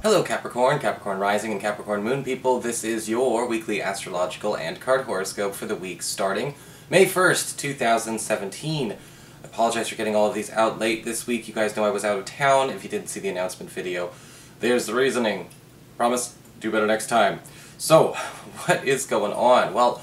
Hello Capricorn, Capricorn Rising and Capricorn Moon people. This is your weekly astrological and card horoscope for the week starting May 1st, 2017. I apologize for getting all of these out late this week. You guys know I was out of town. If you didn't see the announcement video, there's the reasoning. Promise, do better next time. So, what is going on? Well,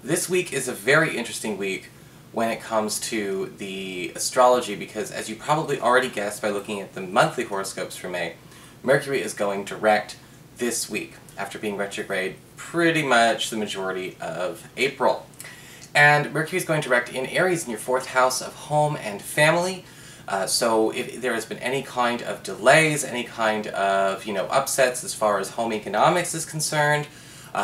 this week is a very interesting week when it comes to the astrology because, as you probably already guessed by looking at the monthly horoscopes for May, Mercury is going direct this week, after being retrograde pretty much the majority of April. And Mercury is going direct in Aries in your 4th house of home and family. So if there has been any kind of delays, any kind of, upsets as far as home economics is concerned,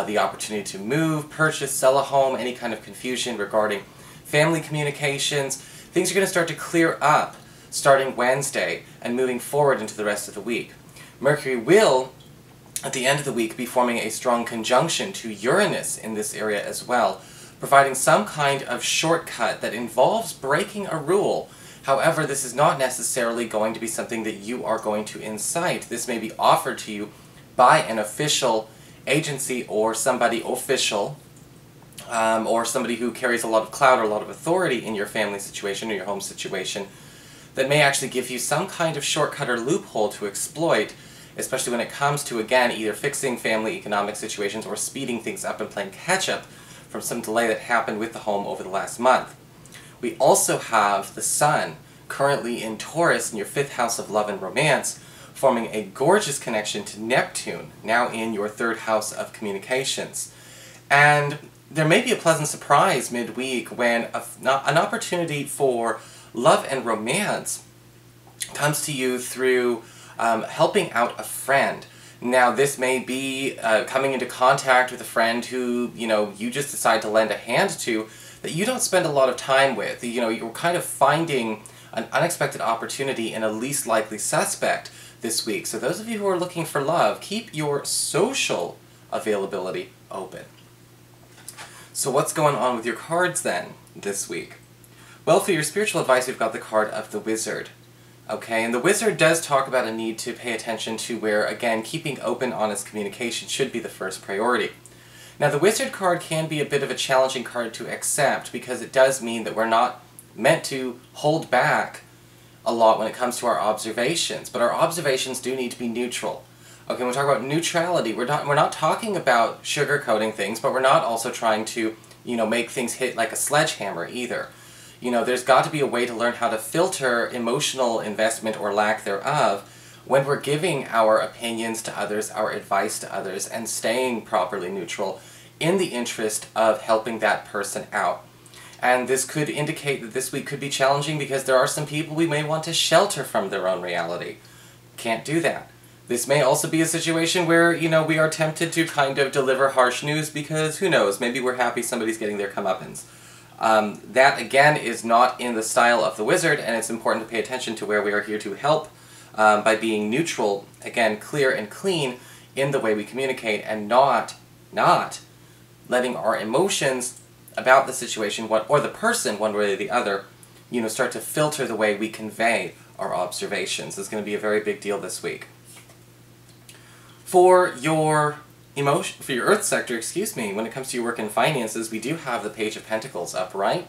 the opportunity to move, purchase, sell a home, any kind of confusion regarding family communications, things are going to start to clear up starting Wednesday and moving forward into the rest of the week. Mercury will, at the end of the week, be forming a strong conjunction to Uranus in this area as well, providing some kind of shortcut that involves breaking a rule. However, this is not necessarily going to be something that you are going to incite. This may be offered to you by an official agency or somebody official, or somebody who carries a lot of clout or a lot of authority in your family situation or your home situation, that may actually give you some kind of shortcut or loophole to exploit, especially when it comes to, again, either fixing family economic situations or speeding things up and playing catch-up from some delay that happened with the home over the last month. We also have the Sun, currently in Taurus in your 5th house of love and romance, forming a gorgeous connection to Neptune, now in your 3rd house of communications. And there may be a pleasant surprise midweek when an opportunity for love and romance comes to you through helping out a friend. Now, this may be coming into contact with a friend who, you just decide to lend a hand to, that you don't spend a lot of time with. You're kind of finding an unexpected opportunity in a least likely suspect this week. So those of you who are looking for love, keep your social availability open. So what's going on with your cards then this week? Well, for your spiritual advice, we've got the card of the Wizard. Okay, and the Wizard does talk about a need to pay attention to where, again, keeping open, honest communication should be the first priority. Now, the Wizard card can be a bit of a challenging card to accept because it does mean that we're not meant to hold back a lot when it comes to our observations, but our observations do need to be neutral. Okay, when we talk about neutrality, we're not talking about sugarcoating things, but we're not also trying to, make things hit like a sledgehammer either. There's got to be a way to learn how to filter emotional investment or lack thereof when we're giving our opinions to others, our advice to others, and staying properly neutral in the interest of helping that person out. And this could indicate that this week could be challenging because there are some people we may want to shelter from their own reality. Can't do that. This may also be a situation where, we are tempted to kind of deliver harsh news because, who knows, maybe we're happy somebody's getting their comeuppance. That, again, is not in the style of the Wizard, and it's important to pay attention to where we are here to help by being neutral, again, clear and clean in the way we communicate, and not letting our emotions about the situation, or the person, one way or the other, start to filter the way we convey our observations. It's going to be a very big deal this week. For your Earth sector, when it comes to your work and finances, we do have the Page of Pentacles upright.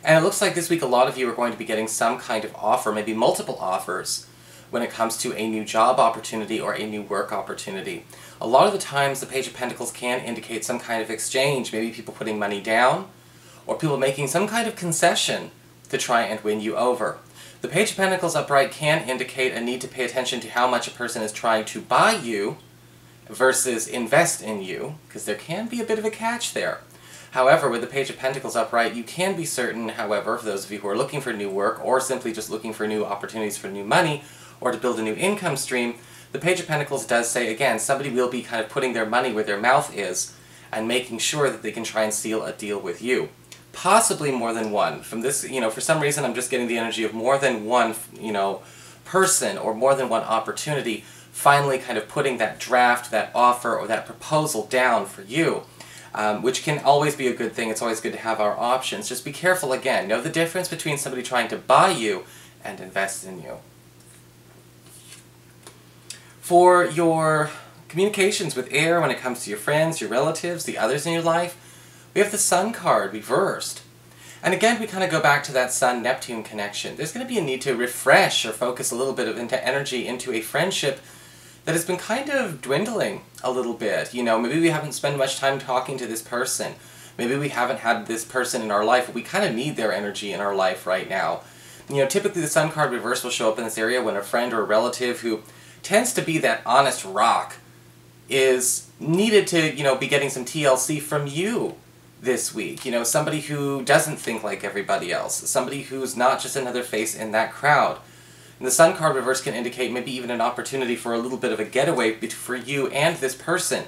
And it looks like this week a lot of you are going to be getting some kind of offer, maybe multiple offers, when it comes to a new job opportunity or a new work opportunity. A lot of the times the Page of Pentacles can indicate some kind of exchange, maybe people putting money down, or people making some kind of concession to try and win you over. The Page of Pentacles upright can indicate a need to pay attention to how much a person is trying to buy you versus invest in you, because there can be a bit of a catch there. However, with the Page of Pentacles upright, you can be certain, however, for those of you who are looking for new work, or simply just looking for new opportunities for new money, or to build a new income stream, the Page of Pentacles does say, again, somebody will be kind of putting their money where their mouth is, and making sure that they can try and seal a deal with you. Possibly more than one. From this, for some reason I'm just getting the energy of more than one, person, or more than one opportunity, finally kind of putting that draft, that offer, or that proposal down for you, which can always be a good thing. It's always good to have our options. Just be careful, again. Know the difference between somebody trying to buy you and invest in you. For your communications with air when it comes to your friends, your relatives, the others in your life, we have the Sun card reversed. And again, we kind of go back to that Sun-Neptune connection. There's going to be a need to refresh or focus a little bit into energy into a friendship that has been kind of dwindling a little bit. You know, maybe we haven't spent much time talking to this person. Maybe we haven't had this person in our life, but we kind of need their energy in our life right now. You know, typically the Sun card reverse will show up in this area when a friend or a relative who tends to be that honest rock is needed to, you know, be getting some TLC from you this week. You know, somebody who doesn't think like everybody else. Somebody who's not just another face in that crowd. And the Sun card reverse can indicate maybe even an opportunity for a little bit of a getaway for you and this person.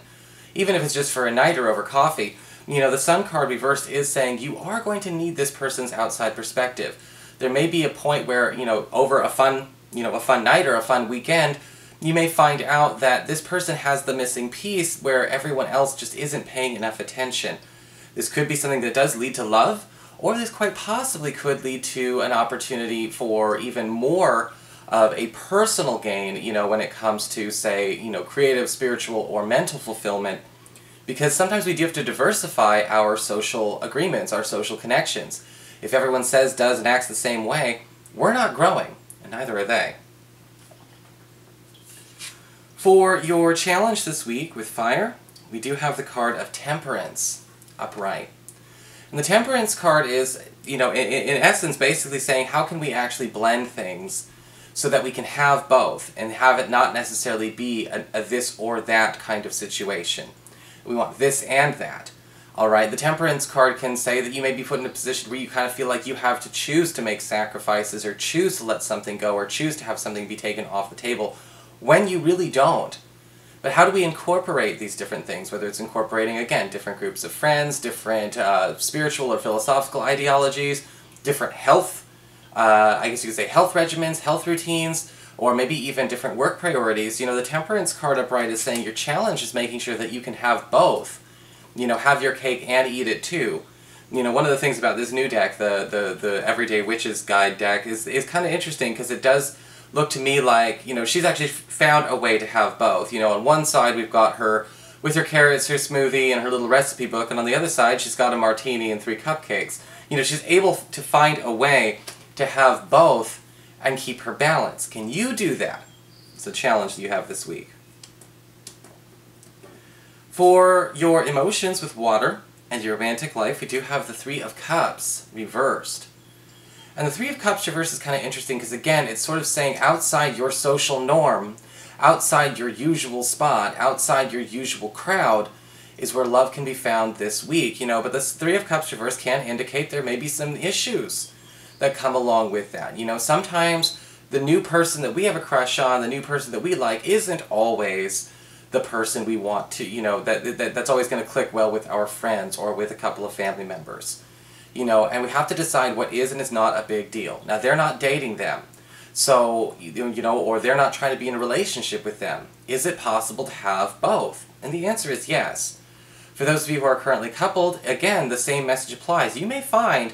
Even if it's just for a night or over coffee. You know, the Sun card reversed is saying you are going to need this person's outside perspective. There may be a point where, you know, over a fun night or a fun weekend, you may find out that this person has the missing piece where everyone else just isn't paying enough attention. This could be something that does lead to love, or this quite possibly could lead to an opportunity for even more of a personal gain, you know, when it comes to, say, you know, creative, spiritual, or mental fulfillment. Because sometimes we do have to diversify our social agreements, our social connections. If everyone says, does, and acts the same way, we're not growing, and neither are they. For your challenge this week with fire, we do have the card of Temperance upright. And the Temperance card is, you know, in essence basically saying how can we actually blend things so that we can have both and have it not necessarily be a this or that kind of situation. We want this and that. Alright, the Temperance card can say that you may be put in a position where you kind of feel like you have to choose to make sacrifices or choose to let something go or choose to have something be taken off the table when you really don't. But how do we incorporate these different things, whether it's incorporating, again, different groups of friends, different spiritual or philosophical ideologies, different health, I guess you could say health regimens, health routines, or maybe even different work priorities. You know, the Temperance card upright is saying your challenge is making sure that you can have both. You know, have your cake and eat it too. You know, one of the things about this new deck, the Everyday Witches Guide deck, is kind of interesting because it does look to me like, you know, she's actually found a way to have both. You know, on one side we've got her with her carrots, her smoothie, and her little recipe book, and on the other side she's got a martini and 3 cupcakes. You know, she's able to find a way to have both and keep her balance. Can you do that? It's a challenge that you have this week. For your emotions with water and your romantic life, we do have the 3 of Cups reversed. And the 3 of Cups reversed is kind of interesting because, again, it's sort of saying outside your social norm, outside your usual spot, outside your usual crowd, is where love can be found this week. You know, but this 3 of Cups reversed can indicate there may be some issues that come along with that. You know, sometimes the new person that we have a crush on, the new person that we like, isn't always the person we want to, you know, that's always going to click well with our friends or with a couple of family members. You know, and we have to decide what is and is not a big deal. Now, they're not dating them, so, you know, or they're not trying to be in a relationship with them. Is it possible to have both? And the answer is yes. For those of you who are currently coupled, again, the same message applies. You may find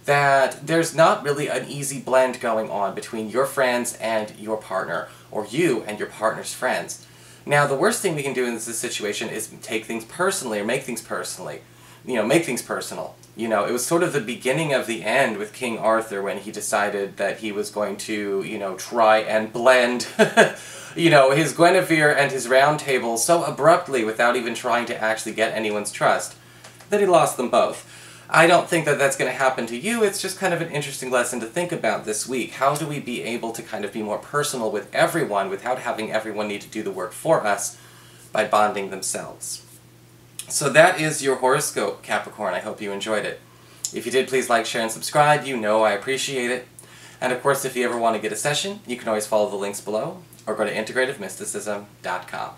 that there's not really an easy blend going on between your friends and your partner, or you and your partner's friends. Now, the worst thing we can do in this situation is take things personally, or make things personally. You know, make things personal. You know, it was sort of the beginning of the end with King Arthur when he decided that he was going to, you know, try and blend, you know, his Guinevere and his Round Table so abruptly without even trying to actually get anyone's trust that he lost them both. I don't think that that's going to happen to you. It's just kind of an interesting lesson to think about this week. How do we be able to kind of be more personal with everyone without having everyone need to do the work for us by bonding themselves? So that is your horoscope, Capricorn. I hope you enjoyed it. If you did, please like, share, and subscribe. You know I appreciate it. And of course, if you ever want to get a session, you can always follow the links below or go to integrativemysticism.com.